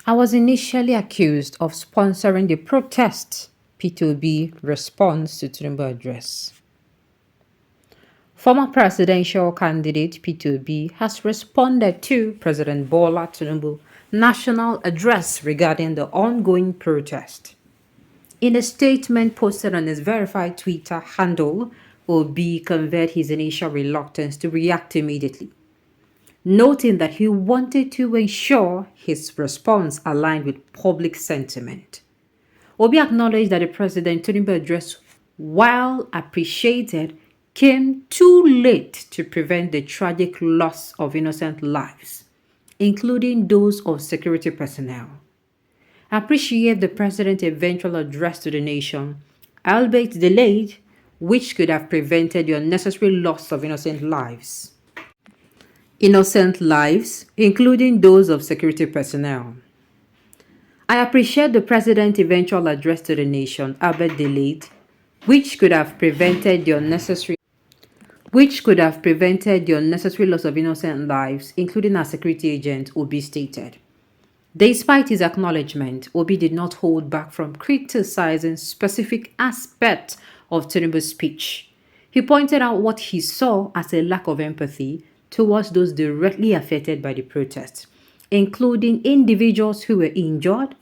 I was initially accused of sponsoring the protest P2B response to Tinubu address. Former presidential candidate P2B has responded to President Bola Tinubu national address regarding the ongoing protest. In a statement posted on his verified Twitter handle, Obi conveyed his initial reluctance to react immediately, noting that he wanted to ensure his response aligned with public sentiment. Obi acknowledged that the President Tinubu address, while appreciated, came too late to prevent the tragic loss of innocent lives, including those of security personnel. I appreciate the President's eventual address to the nation, albeit delayed, which could have prevented the unnecessary loss of innocent lives. Innocent lives, including those of security personnel. I appreciate the President's eventual address to the nation, albeit delayed, which could have prevented the unnecessary loss of innocent lives, including our security agent, Obi stated. Despite his acknowledgement, Obi did not hold back from criticizing specific aspects of Tinubu's speech. He pointed out what he saw as a lack of empathy towards those directly affected by the protest, including individuals who were injured,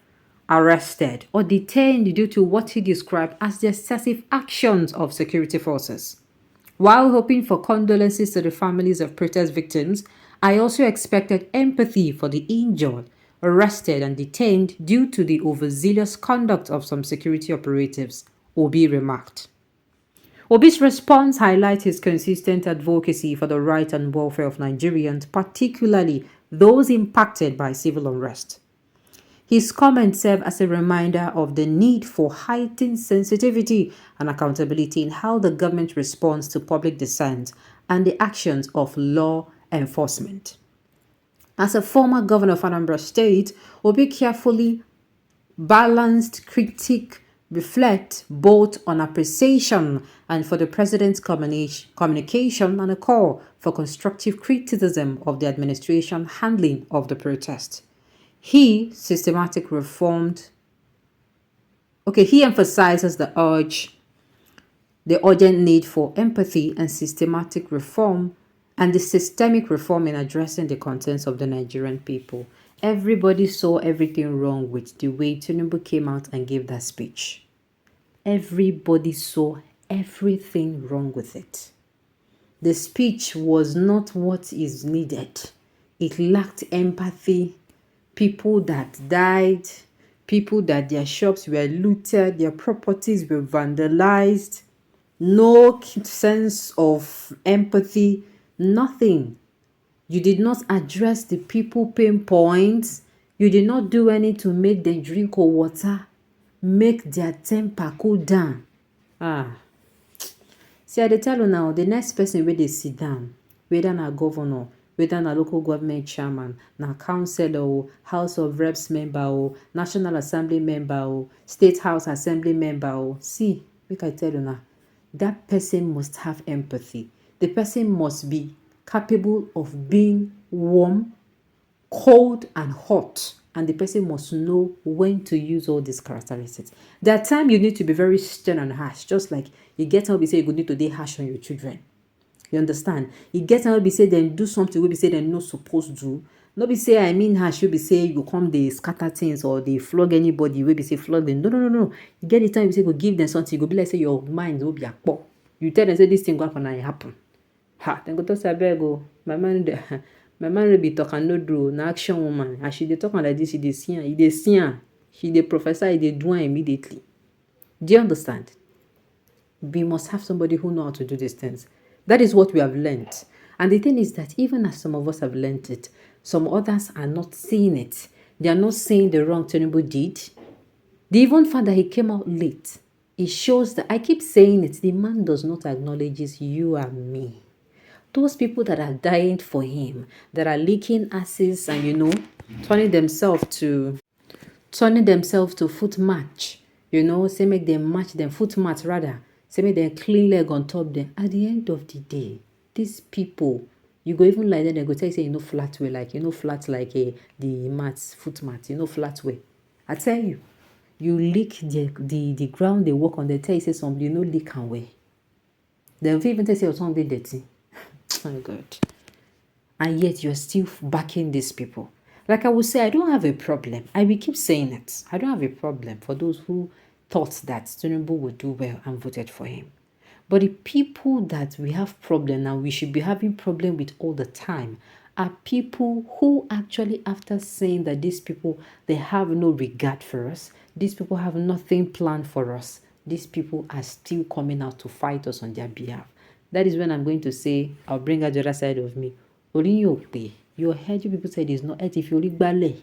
arrested, or detained due to what he described as the excessive actions of security forces. While hoping for condolences to the families of protest victims, I also expected empathy for the injured, arrested, and detained due to the overzealous conduct of some security operatives, Obi remarked. Obi's response highlights his consistent advocacy for the right and welfare of Nigerians, particularly those impacted by civil unrest. His comments serve as a reminder of the need for heightened sensitivity and accountability in how the government responds to public dissent and the actions of law enforcement. As a former governor of Anambra State, Obi carefully balanced critique reflect both on appreciation and for the president's communication and a call for constructive criticism of the administration handling of the protest. He emphasizes the urgent need for empathy and systematic reform and the systemic reform in addressing the concerns of the Nigerian people. Everybody saw everything wrong with the way Tinubu came out and gave that speech. Everybody saw everything wrong with it. The speech was not what is needed. It lacked empathy. People that died, people that their shops were looted, their properties were vandalized, no sense of empathy, nothing. You did not address the people pain points. You did not do anything to make them drink cold water, make their temper cool down. See, I tell you now, the next person where they sit down, whether na governor, whether na local government chairman, na councillor or House of Reps member or National Assembly member or State House Assembly member or see, make I tell you now, that person must have empathy. The person must be capable of being warm, cold, and hot. And the person must know when to use all these characteristics. There are times you need to be very stern and harsh, just like you get how we say you need to be harsh on your children. You understand? You get how we say then do something we say they're not supposed to do. Not be say I mean harsh, you be say you come they scatter things or they flog anybody, we be say flog them. No. You get the time you say go give them something, you go be like say your mind will be a pop. You tell them say this thing going to happen. Then go to say go. My man will be talking no do, na action woman. As she dey talk like this, she dey see her. She dey professor, he dey do her immediately. Do you understand? We must have somebody who know how to do these things. That is what we have learned. And the thing is that even as some of us have learned it, some others are not seeing it. They are not seeing the wrong Tinubu did. The even fact that he came out late, it shows that, I keep saying it, the man does not acknowledge you and me. Those people that are dying for him, that are leaking asses and, turning themselves to foot match, say make them match them, foot match rather, say make them clean leg on top them. At the end of the day, these people, You go even like that, they go tell you say flat way, like flat like the mats, foot mat, flat way. I tell you, you lick the ground they walk on, they tell you say something, lick and way. They will even tell you something dirty. Oh my God. And yet you're still backing these people. Like I would say, I don't have a problem. I will keep saying it. I don't have a problem for those who thought that Tinubu would do well and voted for him. But the people that we have problem and we should be having problem with all the time are people who actually, after saying that these people, they have no regard for us, these people have nothing planned for us, these people are still coming out to fight us on their behalf. That is when I'm going to say, I'll bring out the other side of me. Your head, you people said is not head. If you only ballet,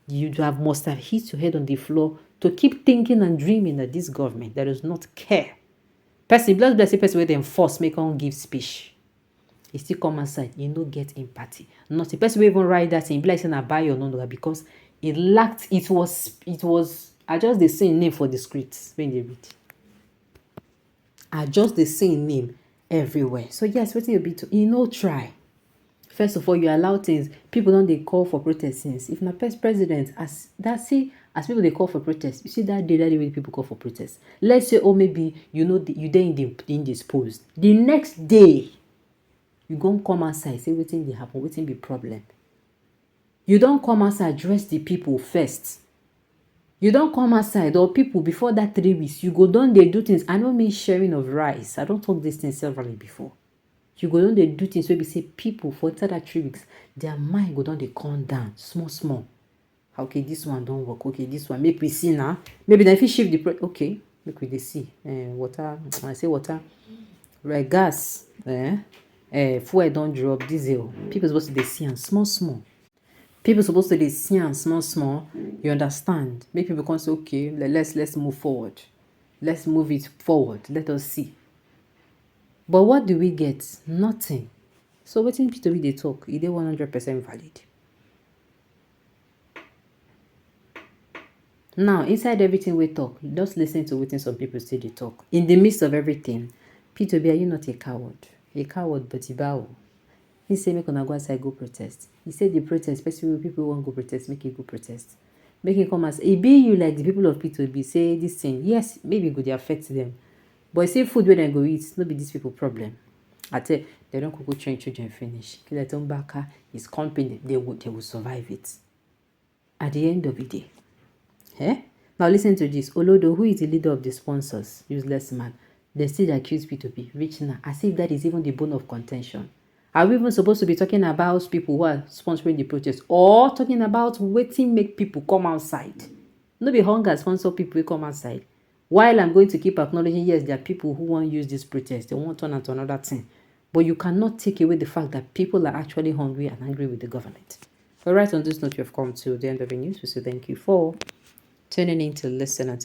must have hit your head on the floor to keep thinking and dreaming that this government that does not care. Person, bless the person where they enforce, make on give speech. He still come outside, get empathy. Not the person who even write that in like saying I buy or no, because it was adjust the same name for the scripts when they read. Adjust the same name everywhere. So yes, what you be to try. First of all, you allow things. People don't they call for protests since. If not president, as people they call for protests, you see that day when people call for protests. Let's say, maybe you then indisposed. The next day, you gonna come outside, say waiting they happen, waiting be problem. You don't come outside, address the people first. You don't come outside or people before that 3 weeks. You go down they do things. I don't mean sharing of rice. I don't talk this thing severally before. You go down they do things where we say people for inside that 3 weeks, their mind go down they calm down small. Okay, this one don't work. Okay, this one make we see now. Maybe then if you shift the okay, make we see. Water. I say water. Right, gas. Fuel don't drop. Diesel. People supposed to they see and small. People supposed to they see and small. You understand? Make people come say okay. Let's move forward. Let's move it forward. Let us see. But what do we get? Nothing. So what in Peter they talk? Is they 100% valid? Now, inside everything we talk, just listen to what some people say they talk. In the midst of everything, Peter, are you not a coward? A coward, but you bow. He said, make on go outside, go protest. He said the protest, especially when people want to go protest, make it go protest. Make it come as it be you like the people of P2B say this thing. Yes, maybe it could affect them. But say food where they go eat, not be these people problem. I tell you, they don't go train children finish. Kileton Baka is company, they will survive it. At the end of the day. Now listen to this. Olodo, who is the leader of the sponsors, useless man, they still accuse P2B, rich now, as if that is even the bone of contention. Are we even supposed to be talking about people who are sponsoring the protest or talking about waiting make people come outside? No be hunger sponsor people come outside. While I'm going to keep acknowledging, yes, there are people who want to use this protest. They want to turn into another thing. But you cannot take away the fact that people are actually hungry and angry with the government. All right, on this note, you have come to the end of the news. We say thank you for tuning in to listen and